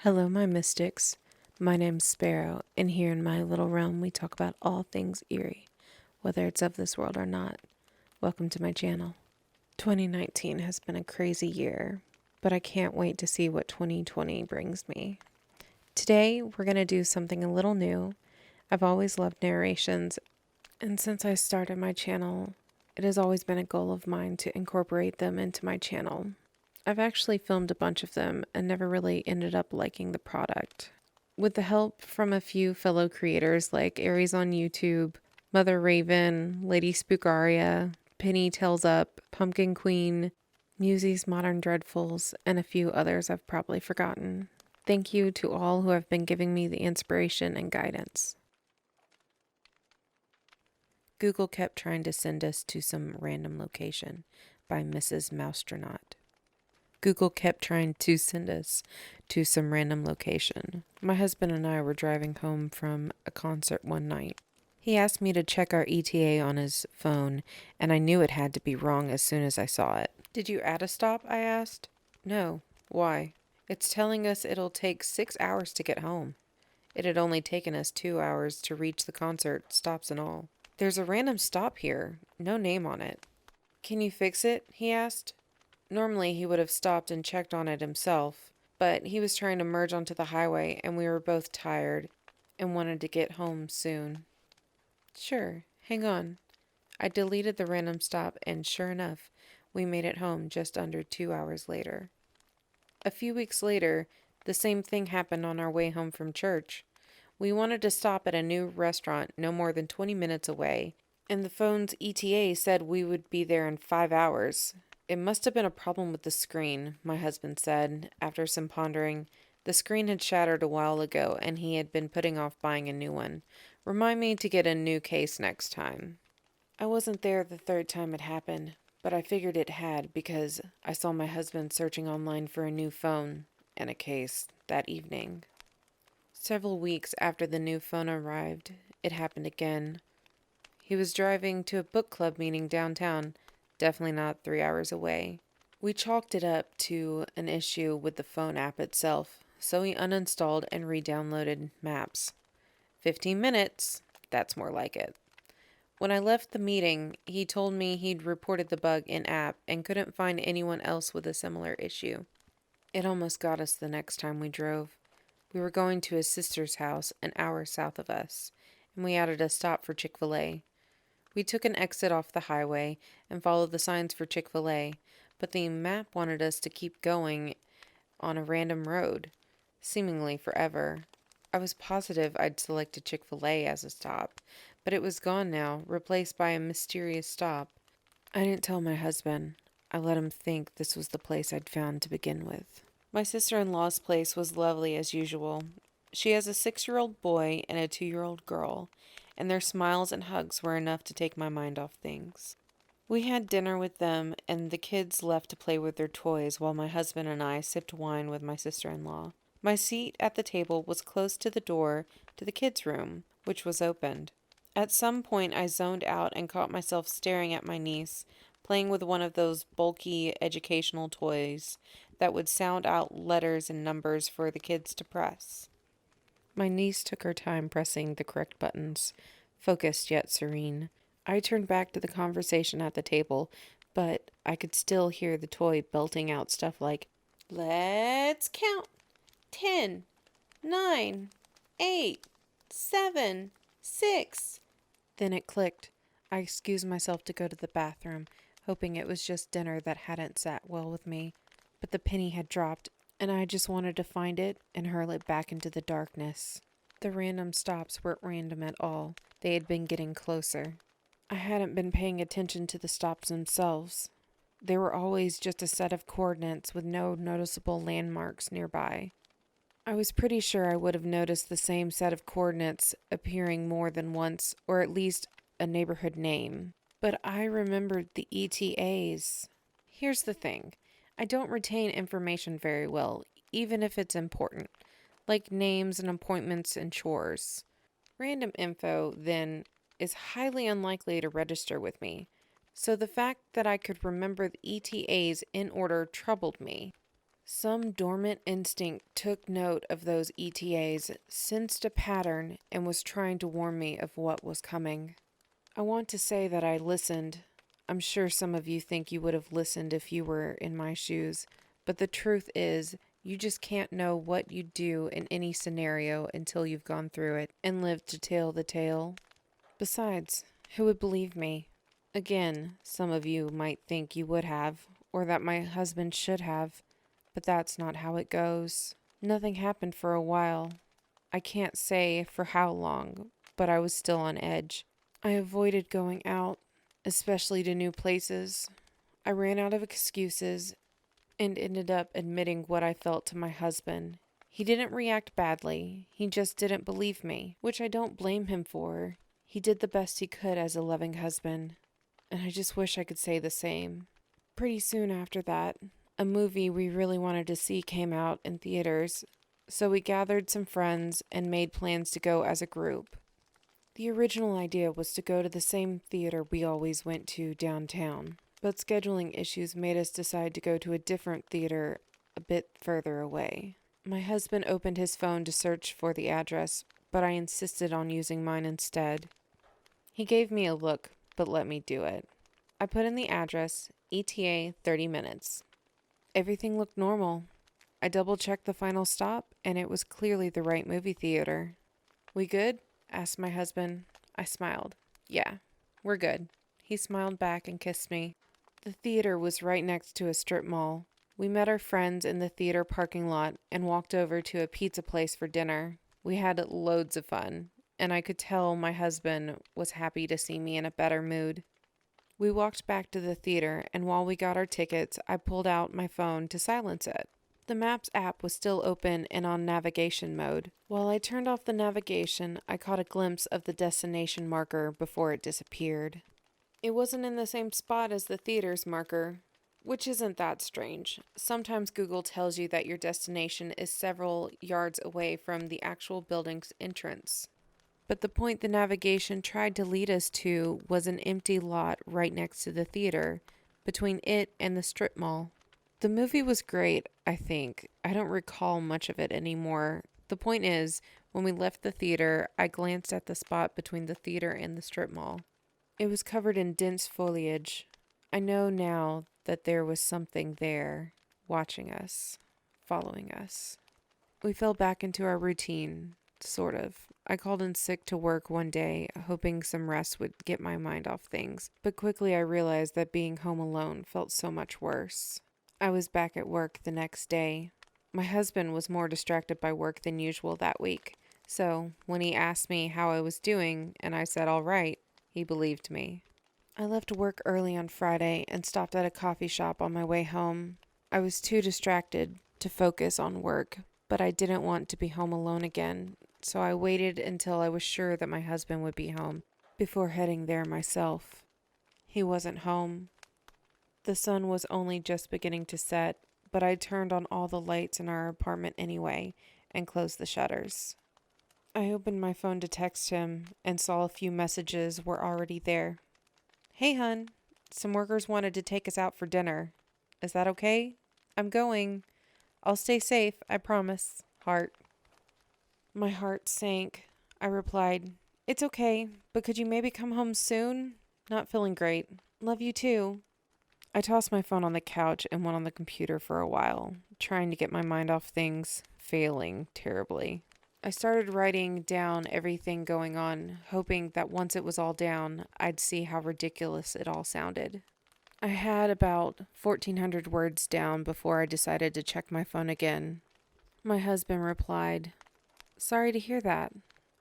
Hello, my mystics. My name's Sparrow, and here in my little realm, we talk about all things eerie, whether it's of this world or not. Welcome to my channel. 2019 has been a crazy year, but I can't wait to see what 2020 brings me. Today, we're going to do something a little new. I've always loved narrations, and since I started my channel, it has always been a goal of mine to incorporate them into my channel. I've actually filmed a bunch of them and never really ended up liking the product. With the help from a few fellow creators like Aries on YouTube, Mother Raven, Lady Spookaria, Penny Tells Up, Pumpkin Queen, Musie's Modern Dreadfuls, and a few others I've probably forgotten. Thank you to all who have been giving me the inspiration and guidance. Google kept trying to send us to some random location by Mrs. Moustronaut. Google kept trying to send us to some random location. My husband and I were driving home from a concert one night. He asked me to check our ETA on his phone, and I knew it had to be wrong as soon as I saw it. "Did you add a stop?" I asked. "No. Why?" "It's telling us it'll take 6 hours to get home." It had only taken us 2 hours to reach the concert, stops and all. "There's a random stop here, no name on it." "Can you fix it?" he asked. Normally, he would have stopped and checked on it himself, but he was trying to merge onto the highway, and we were both tired and wanted to get home soon. "Sure, hang on." I deleted the random stop, and sure enough, we made it home just under 2 hours later. A few weeks later, the same thing happened on our way home from church. We wanted to stop at a new restaurant no more than 20 minutes away, and the phone's ETA said we would be there in 5 hours. "It must have been a problem with the screen," my husband said. After some pondering, the screen had shattered a while ago, and he had been putting off buying a new one. "Remind me to get a new case next time." I wasn't there the third time it happened, but I figured it had because I saw my husband searching online for a new phone and a case that evening. Several weeks after the new phone arrived, it happened again. He was driving to a book club meeting downtown, definitely not 3 hours away. We chalked it up to an issue with the phone app itself, so he uninstalled and re-downloaded Maps. 15 minutes, that's more like it. When I left the meeting, he told me he'd reported the bug in app and couldn't find anyone else with a similar issue. It almost got us the next time we drove. We were going to his sister's house an hour south of us, and we added a stop for Chick-fil-A. We took an exit off the highway and followed the signs for Chick-fil-A, but the map wanted us to keep going on a random road, seemingly forever. I was positive I'd selected Chick-fil-A as a stop, but it was gone now, replaced by a mysterious stop. I didn't tell my husband. I let him think this was the place I'd found to begin with. My sister-in-law's place was lovely as usual. She has a 6-year-old boy and a 2-year-old girl, and their smiles and hugs were enough to take my mind off things. We had dinner with them, and the kids left to play with their toys while my husband and I sipped wine with my sister-in-law. My seat at the table was close to the door to the kids' room, which was opened. At some point, I zoned out and caught myself staring at my niece, playing with one of those bulky educational toys that would sound out letters and numbers for the kids to press. My niece took her time pressing the correct buttons, focused yet serene. I turned back to the conversation at the table, but I could still hear the toy belting out stuff like, "Let's count. 10, 9, 8, 7, 6. Then it clicked. I excused myself to go to the bathroom, hoping it was just dinner that hadn't sat well with me. But the penny had dropped, and I just wanted to find it and hurl it back into the darkness. The random stops weren't random at all. They had been getting closer. I hadn't been paying attention to the stops themselves. They were always just a set of coordinates with no noticeable landmarks nearby. I was pretty sure I would have noticed the same set of coordinates appearing more than once, or at least a neighborhood name. But I remembered the ETAs. Here's the thing. I don't retain information very well, even if it's important, like names and appointments and chores. Random info, then, is highly unlikely to register with me, so the fact that I could remember the ETAs in order troubled me. Some dormant instinct took note of those ETAs, sensed a pattern, and was trying to warn me of what was coming. I want to say that I listened. I'm sure some of you think you would have listened if you were in my shoes, but the truth is, you just can't know what you'd do in any scenario until you've gone through it and lived to tell the tale. Besides, who would believe me? Again, some of you might think you would have, or that my husband should have, but that's not how it goes. Nothing happened for a while. I can't say for how long, but I was still on edge. I avoided going out, especially to new places. I ran out of excuses and ended up admitting what I felt to my husband. He didn't react badly, he just didn't believe me, which I don't blame him for. He did the best he could as a loving husband, and I just wish I could say the same. Pretty soon after that, a movie we really wanted to see came out in theaters, so we gathered some friends and made plans to go as a group. The original idea was to go to the same theater we always went to downtown, but scheduling issues made us decide to go to a different theater a bit further away. My husband opened his phone to search for the address, but I insisted on using mine instead. He gave me a look, but let me do it. I put in the address, ETA 30 minutes. Everything looked normal. I double-checked the final stop, and it was clearly the right movie theater. "We good?" asked my husband. I smiled. "Yeah, we're good." He smiled back and kissed me. The theater was right next to a strip mall. We met our friends in the theater parking lot and walked over to a pizza place for dinner. We had loads of fun, and I could tell my husband was happy to see me in a better mood. We walked back to the theater, and while we got our tickets, I pulled out my phone to silence it. The Maps app was still open and on navigation mode. While I turned off the navigation, I caught a glimpse of the destination marker before it disappeared. It wasn't in the same spot as the theater's marker, which isn't that strange. Sometimes Google tells you that your destination is several yards away from the actual building's entrance. But the point the navigation tried to lead us to was an empty lot right next to the theater, between it and the strip mall. The movie was great, I think. I don't recall much of it anymore. The point is, when we left the theater, I glanced at the spot between the theater and the strip mall. It was covered in dense foliage. I know now that there was something there, watching us, following us. We fell back into our routine, sort of. I called in sick to work one day, hoping some rest would get my mind off things, but quickly I realized that being home alone felt so much worse. I was back at work the next day. My husband was more distracted by work than usual that week, so when he asked me how I was doing and I said all right, he believed me. I left work early on Friday and stopped at a coffee shop on my way home. I was too distracted to focus on work, but I didn't want to be home alone again, so I waited until I was sure that my husband would be home before heading there myself. He wasn't home. The sun was only just beginning to set, but I turned on all the lights in our apartment anyway and closed the shutters. I opened my phone to text him and saw a few messages were already there. "Hey, hun, some workers wanted to take us out for dinner. Is that okay? I'm going. I'll stay safe, I promise. Heart." My heart sank. I replied, "It's okay, but could you maybe come home soon? Not feeling great. Love you too." I tossed my phone on the couch and went on the computer for a while, trying to get my mind off things, failing terribly. I started writing down everything going on, hoping that once it was all down, I'd see how ridiculous it all sounded. I had about 1,400 words down before I decided to check my phone again. My husband replied, "Sorry to hear that.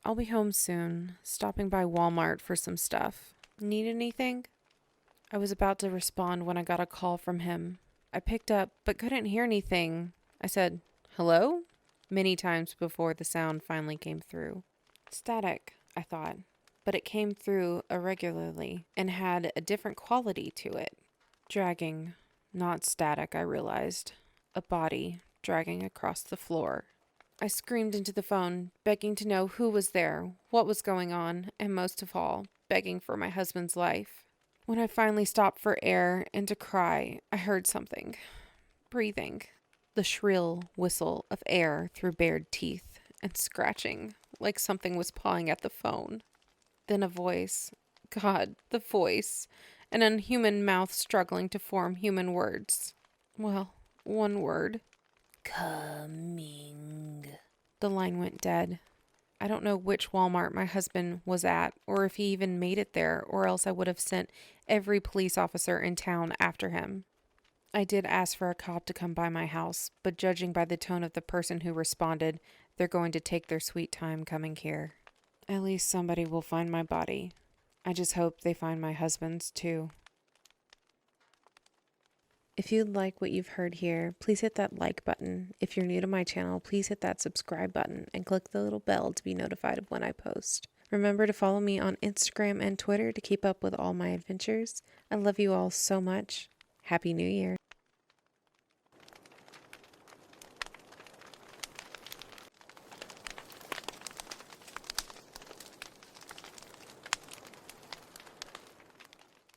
I'll be home soon, stopping by Walmart for some stuff. Need anything?" I was about to respond when I got a call from him. I picked up, but couldn't hear anything. I said, "Hello?" many times before the sound finally came through. Static, I thought, but it came through irregularly and had a different quality to it. Dragging, not static, I realized. A body dragging across the floor. I screamed into the phone, begging to know who was there, what was going on, and most of all, begging for my husband's life. When I finally stopped for air and to cry, I heard something. Breathing. The shrill whistle of air through bared teeth, and scratching, like something was pawing at the phone. Then a voice. God, the voice. An unhuman mouth struggling to form human words. Well, one word. Coming. The line went dead. I don't know which Walmart my husband was at, or if he even made it there, or else I would have sent every police officer in town after him. I did ask for a cop to come by my house, but judging by the tone of the person who responded, they're going to take their sweet time coming here. At least somebody will find my body. I just hope they find my husband's too. If you like what you've heard here, please hit that like button. If you're new to my channel, please hit that subscribe button and click the little bell to be notified of when I post. Remember to follow me on Instagram and Twitter to keep up with all my adventures. I love you all so much. Happy New Year.